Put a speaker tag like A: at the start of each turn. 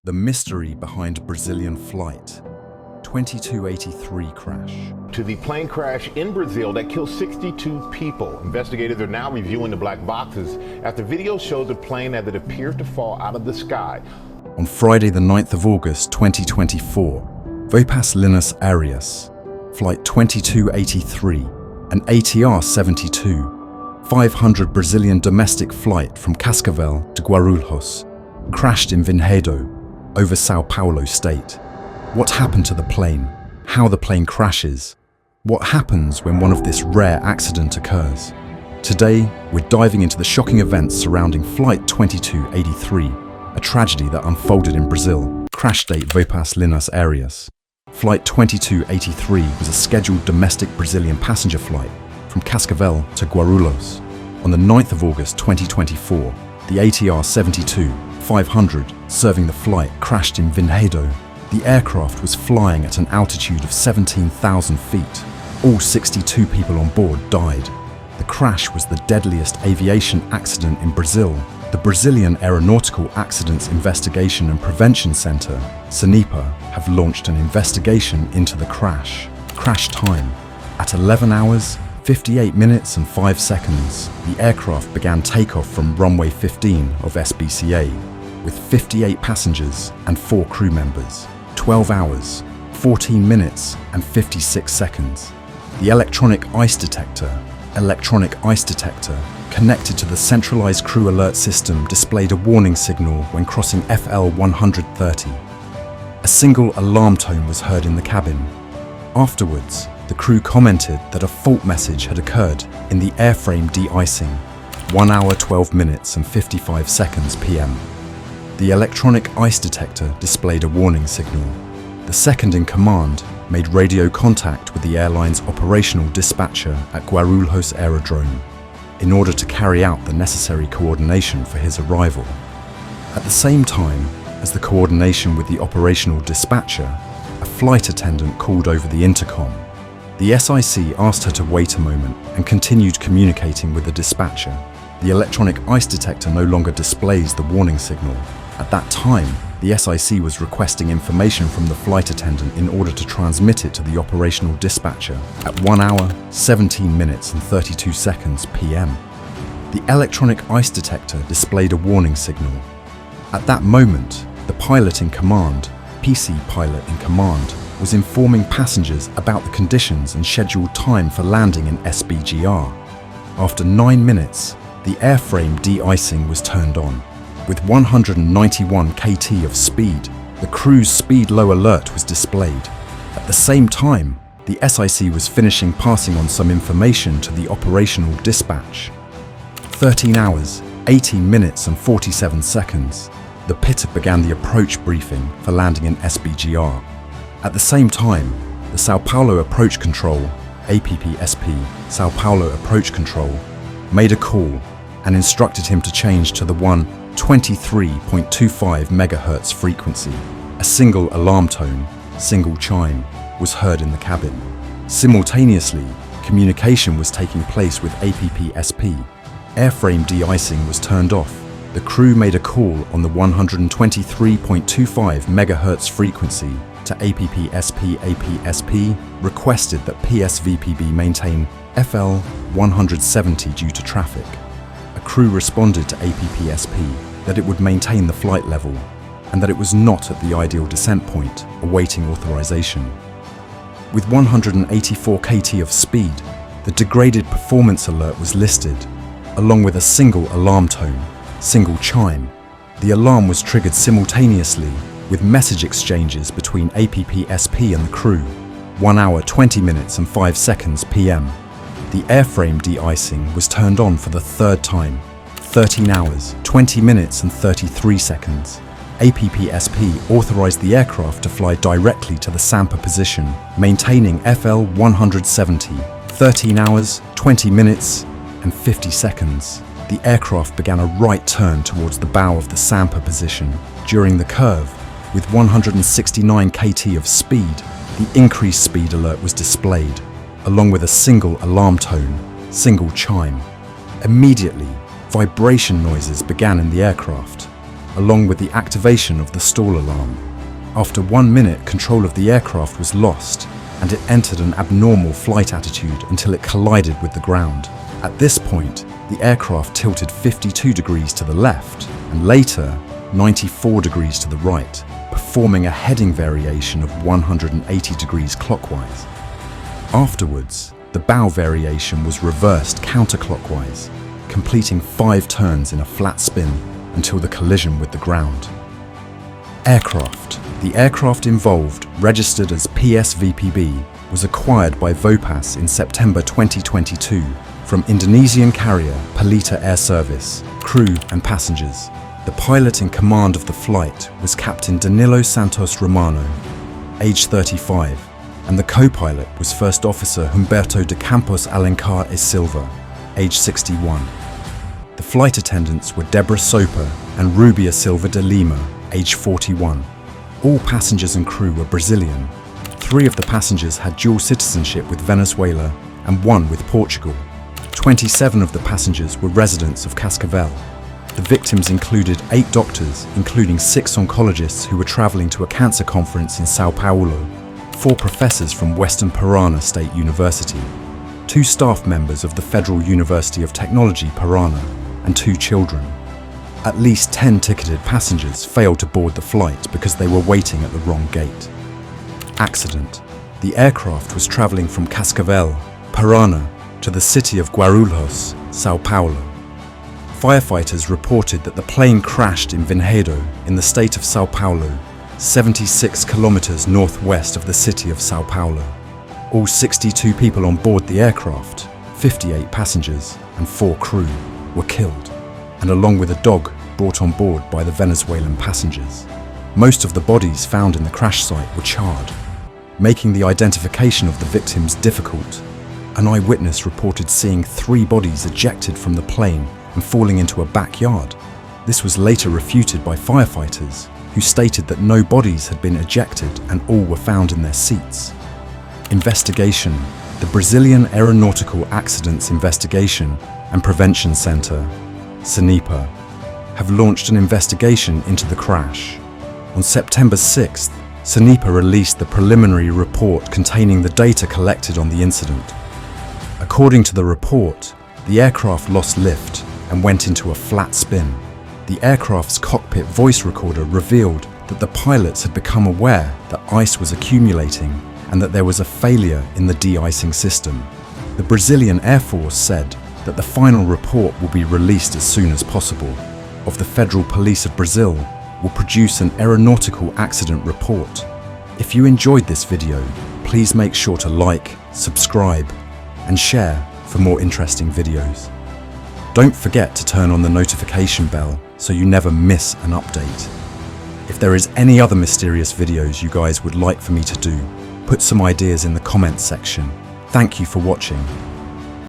A: The mystery behind Brazilian flight 2283 crash.
B: To the plane crash in Brazil that killed 62 people. Investigators are now reviewing the black boxes after video showed the plane as it appeared to fall out of the sky.
A: On Friday the 9th of August 2024, Vopas Linus Aéreas, flight 2283, an ATR-72, 500 Brazilian domestic flight from Cascavel to Guarulhos, crashed in Vinhedo, over Sao Paulo state. What happened to the plane? How the plane crashes? What happens when one of this rare accident occurs? Today, we're diving into the shocking events surrounding Flight 2283, a tragedy that unfolded in Brazil. Crash date Vopas Linus Aéreas. Flight 2283 was a scheduled domestic Brazilian passenger flight from Cascavel to Guarulhos. On the 9th of August 2024, the ATR-72 500 serving the flight crashed in Vinhedo. The aircraft was flying at an altitude of 17,000 feet. All 62 people on board died. The crash was the deadliest aviation accident in Brazil. The Brazilian Aeronautical Accidents Investigation and Prevention Center, CENIPA, have launched an investigation into the crash. Crash time: at 11 hours, 58 minutes and 5 seconds, the aircraft began takeoff from runway 15 of SBCA, with 58 passengers and 4 crew members. 12 hours, 14 minutes and 56 seconds. The electronic ice detector connected to the centralized crew alert system displayed a warning signal when crossing FL 130. A single alarm tone was heard in the cabin. Afterwards, the crew commented that a fault message had occurred in the airframe de-icing, 1 hour 12 minutes and 55 seconds PM. The electronic ice detector displayed a warning signal. The second in command made radio contact with the airline's operational dispatcher at Guarulhos Aerodrome in order to carry out the necessary coordination for his arrival. At the same time as the coordination with the operational dispatcher, a flight attendant called over the intercom. The SIC asked her to wait a moment and continued communicating with the dispatcher. The electronic ice detector no longer displays the warning signal. At that time, the SIC was requesting information from the flight attendant in order to transmit it to the operational dispatcher at 1 hour, 17 minutes and 32 seconds PM. The electronic ice detector displayed a warning signal. At that moment, the pilot in command, PC pilot in command, was informing passengers about the conditions and scheduled time for landing in SBGR. After 9 minutes, the airframe de-icing was turned on. With 191 kT of speed, the crew's speed low alert was displayed. At the same time, the SIC was finishing passing on some information to the operational dispatch. 13 hours, 18 minutes and 47 seconds, the PITA began the approach briefing for landing in SBGR. At the same time, the Sao Paulo Approach Control, APPSP, Sao Paulo Approach Control, made a call and instructed him to change to the 123.25 MHz frequency. A single alarm tone, single chime, was heard in the cabin. Simultaneously, communication was taking place with APPSP. Airframe de-icing was turned off. The crew made a call on the 123.25 MHz frequency to APPSP. APSP requested that PSVPB maintain FL 170 due to traffic. A crew responded to APPSP that it would maintain the flight level and that it was not at the ideal descent point, awaiting authorization. With 184 kT of speed, the degraded performance alert was listed, along with a single alarm tone, single chime. The alarm was triggered simultaneously with message exchanges between APPSP and the crew, 1 hour 20 minutes and 5 seconds PM. The airframe de-icing was turned on for the third time, 13 hours, 20 minutes and 33 seconds. APPSP authorized the aircraft to fly directly to the Sampa position, maintaining FL 170, 13 hours, 20 minutes and 50 seconds. The aircraft began a right turn towards the bow of the Sampa position. During the curve, with 169 kT of speed, the increased speed alert was displayed, along with a single alarm tone, single chime. Immediately, vibration noises began in the aircraft. along with the activation of the stall alarm. After 1 minute, control of the aircraft was lost, and it entered an abnormal flight attitude until it collided with the ground. At this point, the aircraft tilted 52 degrees to the left, and later 94 degrees to the right, performing a heading variation of 180 degrees clockwise. Afterwards, the bow variation was reversed counterclockwise, completing 5 turns in a flat spin until the collision with the ground. Aircraft. The aircraft involved, registered as PSVPB, was acquired by Vopas in September 2022 from Indonesian carrier Pelita Air Service, crew and passengers. The pilot in command of the flight was Captain Danilo Santos Romano, age 35, and the co-pilot was First Officer Humberto de Campos Alencar e Silva, age 61. The flight attendants were Deborah Soper and Rubia Silva de Lima, age 41. All passengers and crew were Brazilian. 3 of the passengers had dual citizenship with Venezuela and 1 with Portugal. 27 of the passengers were residents of Cascavel. The victims included 8 doctors, including 6 oncologists who were traveling to a cancer conference in Sao Paulo, 4 professors from Western Parana State University, 2 staff members of the Federal University of Technology Parana, and 2 children. At least 10 ticketed passengers failed to board the flight because they were waiting at the wrong gate. Accident. The aircraft was traveling from Cascavel, Parana, to the city of Guarulhos, Sao Paulo. Firefighters reported that the plane crashed in Vinhedo, in the state of Sao Paulo, 76 kilometers northwest of the city of Sao Paulo. All 62 people on board the aircraft, 58 passengers and 4 crew, were killed, and along with a dog brought on board by the Venezuelan passengers. Most of the bodies found in the crash site were charred, making the identification of the victims difficult. An eyewitness reported seeing 3 bodies ejected from the plane and falling into a backyard. This was later refuted by firefighters, who stated that no bodies had been ejected and all were found in their seats. Investigation. The Brazilian Aeronautical Accidents Investigation and Prevention Center, SANIPA, have launched an investigation into the crash. On September 6th, SANIPA released the preliminary report containing the data collected on the incident. According to the report, the aircraft lost lift and went into a flat spin. The aircraft's cockpit voice recorder revealed that the pilots had become aware that ice was accumulating and that there was a failure in the de-icing system. The Brazilian Air Force said that the final report will be released as soon as possible. Of the Federal Police of Brazil will produce an aeronautical accident report. If you enjoyed this video, please make sure to like, subscribe, and share for more interesting videos. Don't forget to turn on the notification bell so you never miss an update. If there is any other mysterious videos you guys would like for me to do, put some ideas in the comments section. Thank you for watching.